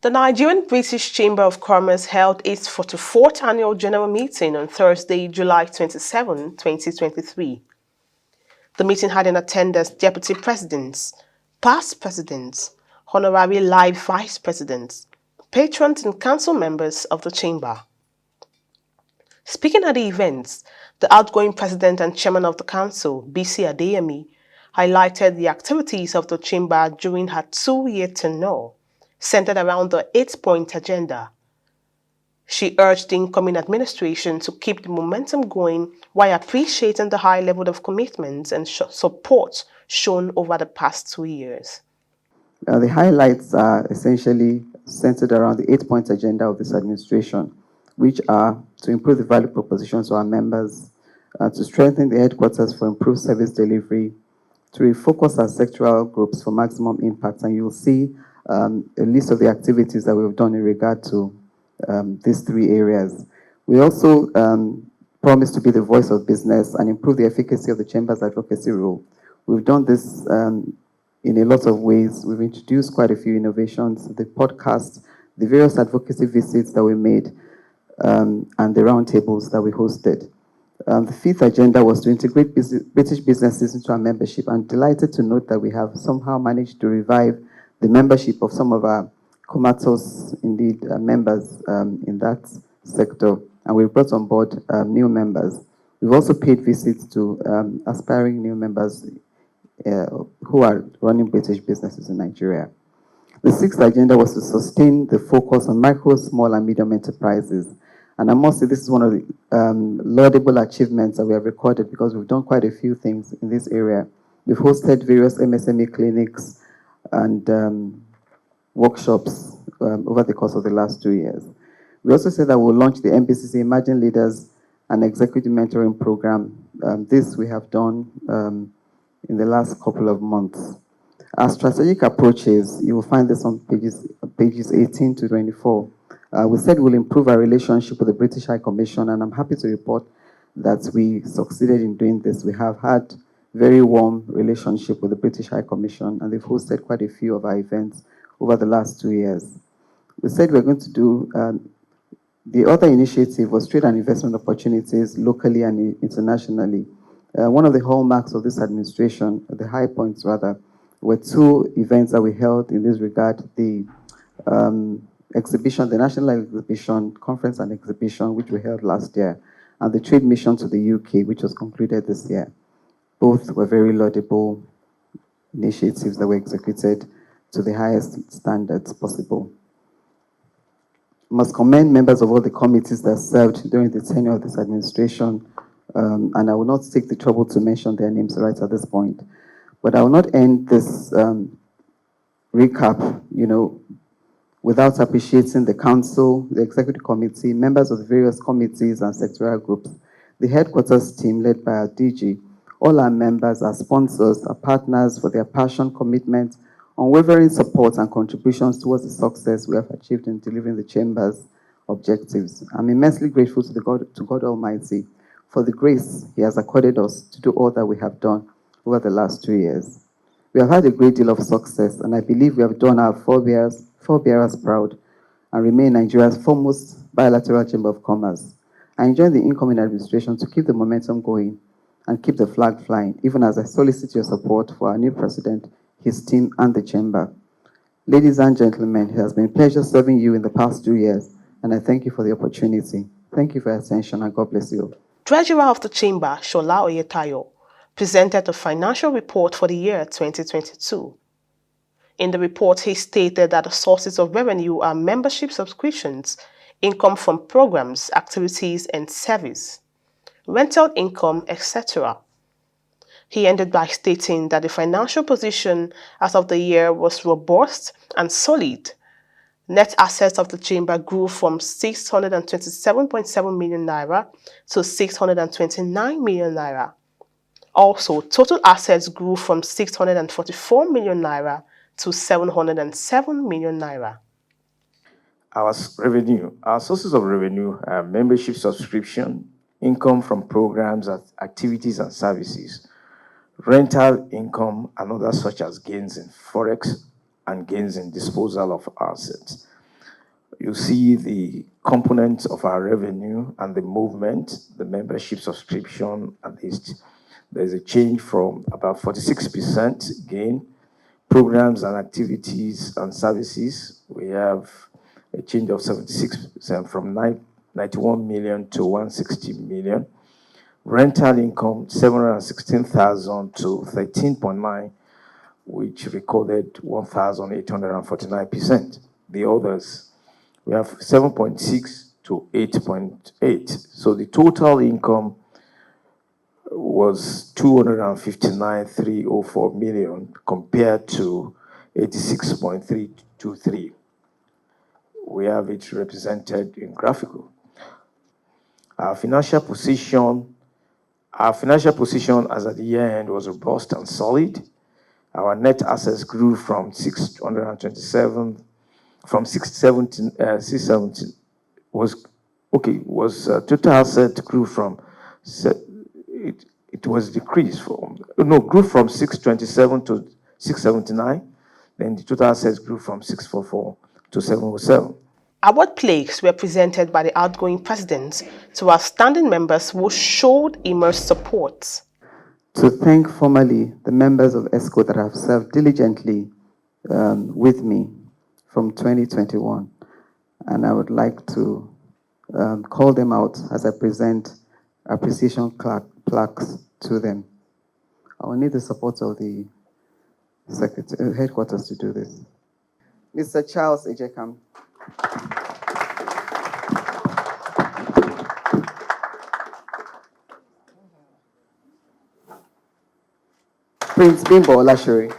The Nigerian-British Chamber of Commerce held its 44th annual general meeting on Thursday, July 27, 2023. The meeting had in attendance deputy presidents, past presidents, honorary-life vice presidents, patrons and council members of the chamber. Speaking at the events, the outgoing president and chairman of the council, Bisi Adeyemi, highlighted the activities of the chamber during her 2-year tenure, centered around the 8-point agenda. She urged the incoming administration to keep the momentum going while appreciating the high level of commitment and support shown over the past 2 years. The highlights are essentially centered around the 8-point agenda of this administration, which are to improve the value proposition to our members, to strengthen the headquarters for improved service delivery, to refocus our sectoral groups for maximum impact. And you'll see a list of the activities that we've done in regard to these 3 areas. We also promised to be the voice of business and improve the efficacy of the Chamber's advocacy role. We've done this in a lot of ways. We've introduced quite a few innovations, the podcast, the various advocacy visits that we made, and the roundtables that we hosted. The 5th agenda was to integrate British businesses into our membership. I'm delighted to note that we have somehow managed to revive the membership of some of our comatose, indeed, members in that sector, and we've brought on board new members. We've also paid visits to aspiring new members who are running British businesses in Nigeria. The 6th agenda was to sustain the focus on micro, small, and medium enterprises. And I must say this is one of the laudable achievements that we have recorded because we've done quite a few things in this area. We've hosted various MSME clinics and workshops over the course of the last 2 years. We also said that we'll launch the NBCC Emerging Leaders and Executive Mentoring Program. This we have done in the last couple of months. Our strategic approaches, you will find this on pages 18 to 24. We said we'll improve our relationship with the British High Commission, and I'm happy to report that we succeeded in doing this. We have had very warm relationship with the British High Commission, and they've hosted quite a few of our events over the last 2 years. We said we're going to do, the other initiative was trade and investment opportunities locally and internationally. One of the hallmarks of this administration, the high points rather, were 2 events that we held in this regard. The exhibition, the National Exhibition, Conference and Exhibition, which we held last year, and the trade mission to the UK, which was concluded this year. Both were very laudable initiatives that were executed to the highest standards possible. I must commend members of all the committees that served during the tenure of this administration, and I will not take the trouble to mention their names right at this point. But I will not end this recap, without appreciating the council, the executive committee, members of the various committees and sectoral groups, the headquarters team led by our DG, all our members, our sponsors, our partners for their passion, commitment, unwavering support and contributions towards the success we have achieved in delivering the Chamber's objectives. I'm immensely grateful to God Almighty for the grace He has accorded us to do all that we have done over the last 2 years. We have had a great deal of success, and I believe we have done our forebearers proud and remain Nigeria's foremost bilateral chamber of commerce. I enjoin the incoming administration to keep the momentum going and keep the flag flying, even as I solicit your support for our new president, his team, and the chamber. Ladies and gentlemen, it has been a pleasure serving you in the past 2 years, and I thank you for the opportunity. Thank you for your attention, and God bless you. Treasurer of the Chamber, Shola Oyetayo, presented the financial report for the year 2022. In the report, he stated that the sources of revenue are membership subscriptions, income from programs, activities, and service, rental income, etc. He ended by stating that the financial position as of the year was robust and solid. Net assets of the chamber grew from 627.7 million naira to 629 million naira. Also, total assets grew from 644 million naira to 707 million naira. Our sources of revenue are membership subscription, income from programs, activities and services, rental income, and others such as gains in forex and gains in disposal of assets. You see the components of our revenue and the movement, the membership subscription, at least there's a change from about 46% gain. Programs and activities and services, we have a change of 76% from 91 million to 160 million. Rental income, 716,000 to 13.9, which recorded 1,849%. The others, we have 7.6 to 8.8. So the total income was 259,304 million compared to 86.323. We have it represented in graphical. Our financial position as at the year end was robust and solid. Our net assets grew from 627, from 670 total asset grew from, it was decreased from, no, grew from 627 to 679. Then the total assets grew from 644 to 707. Award plaques were presented by the outgoing president to our standing members who showed immense support. To thank formally the members of ESCO that have served diligently with me from 2021. And I would like to call them out as I present appreciation plaques to them. I will need the support of the headquarters to do this. Mr. Charles Ejekam. Prince Bimbo Olashiri.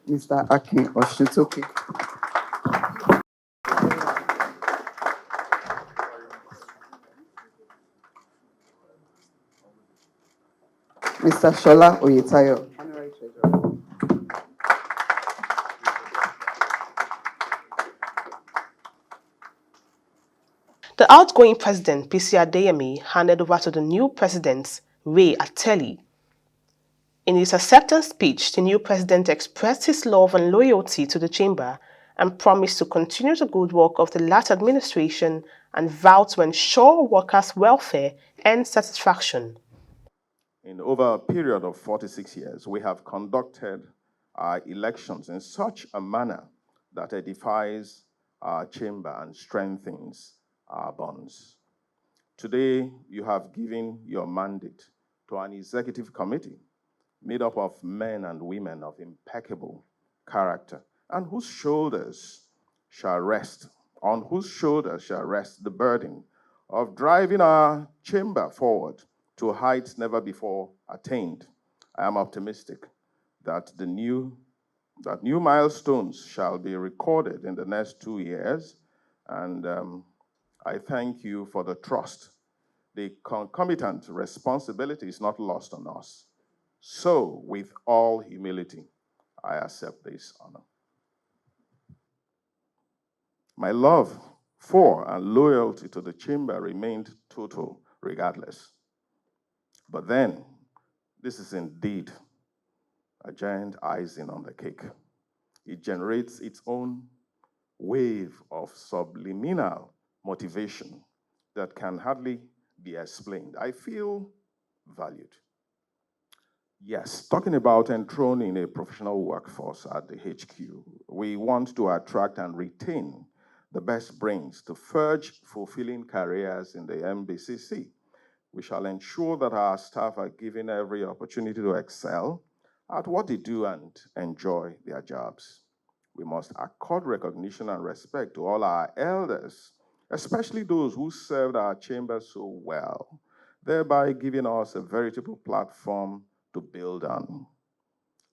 Mr. Akin Oshutoki. Mr. Shola Oyetayo. Honorary Treasurer. The outgoing president, Bisi Adeyemi, handed over to the new president, Atelly. In his acceptance speech, the new president expressed his love and loyalty to the chamber and promised to continue the good work of the last administration and vowed to ensure workers' welfare and satisfaction. In over a period of 46 years, we have conducted our elections in such a manner that edifies our chamber and strengthens our bonds. Today, you have given your mandate to an executive committee made up of men and women of impeccable character, and on whose shoulders shall rest the burden of driving our chamber forward to heights never before attained. I am optimistic that new milestones shall be recorded in the next 2 years, and I thank you for the trust. The concomitant responsibility is not lost on us. So, with all humility, I accept this honor. My love for and loyalty to the chamber remained total regardless. But then, this is indeed a giant icing on the cake. It generates its own wave of subliminal motivation that can hardly be explained. I feel valued. Yes, talking about enthroning a professional workforce at the HQ, we want to attract and retain the best brains to forge fulfilling careers in the NBCC. We shall ensure that our staff are given every opportunity to excel at what they do and enjoy their jobs. We must accord recognition and respect to all our elders, especially those who served our chamber so well, thereby giving us a veritable platform to build on.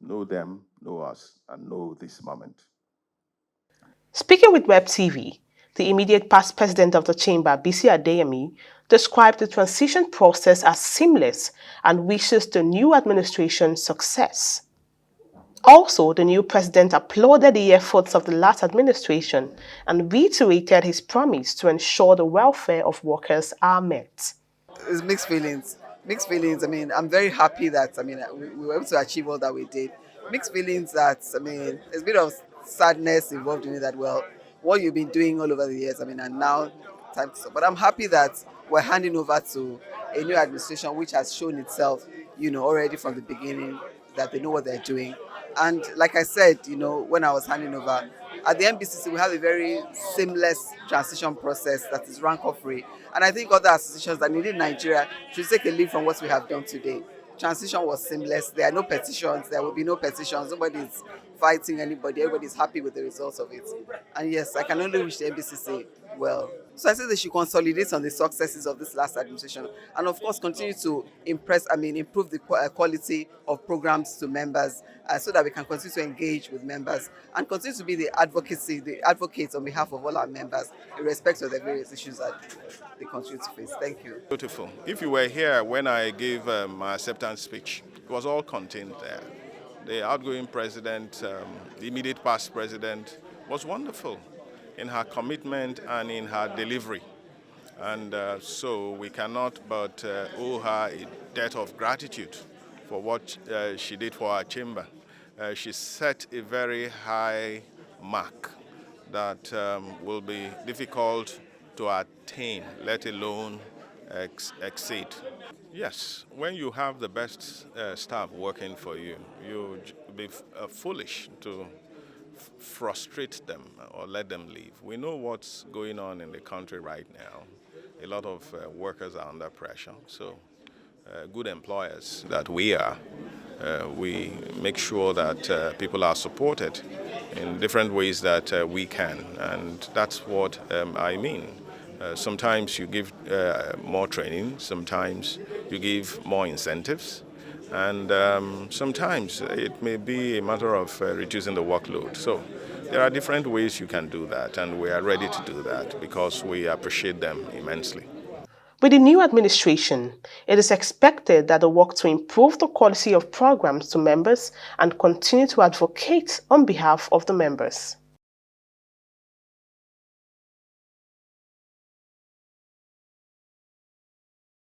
Know them, know us, and know this moment. Speaking with Web TV, the immediate past president of the chamber, Bisi Adeyemi, described the transition process as seamless and wishes the new administration success. Also, the new president applauded the efforts of the last administration and reiterated his promise to ensure the welfare of workers are met. It's mixed feelings. Mixed feelings. I mean, I'm very happy that, I mean, we were able to achieve all that we did. Mixed feelings that, I mean, there's a bit of sadness involved in it, that, well, what you've been doing all over the years, I mean, and now time to stop. But I'm happy that we're handing over to a new administration which has shown itself, already from the beginning, that they know what they're doing. And like I said, when I was handing over, at the NBCC, we have a very seamless transition process that is rancor-free. And I think other associations that need in Nigeria should take a lead from what we have done today. Transition was seamless. There are no petitions. There will be no petitions. Nobody is fighting anybody. Everybody is happy with the results of it. And yes, I can only wish the NBCC well. So I say they should consolidate on the successes of this last administration, and of course continue to improve the quality of programs to members, so that we can continue to engage with members and continue to be the advocates on behalf of all our members in respect of the various issues that they continue to face. Thank you. Beautiful. If you were here when I gave my acceptance speech, it was all contained there. The outgoing president, the immediate past president, was wonderful in her commitment and in her delivery. And so we cannot but owe her a debt of gratitude for what she did for our chamber. She set a very high mark that will be difficult to attain, let alone exceed. Yes, when you have the best staff working for you, you'd be foolish to frustrate them or let them leave. We know what's going on in the country right now. A lot of workers are under pressure. So good employers that we are, we make sure that people are supported in different ways that we can. And that's what I mean. Sometimes you give more training, sometimes you give more incentives, and sometimes it may be a matter of reducing the workload. So there are different ways you can do that, and we are ready to do that because we appreciate them immensely. With the new administration, it is expected that the work to improve the quality of programs to members and continue to advocate on behalf of the members.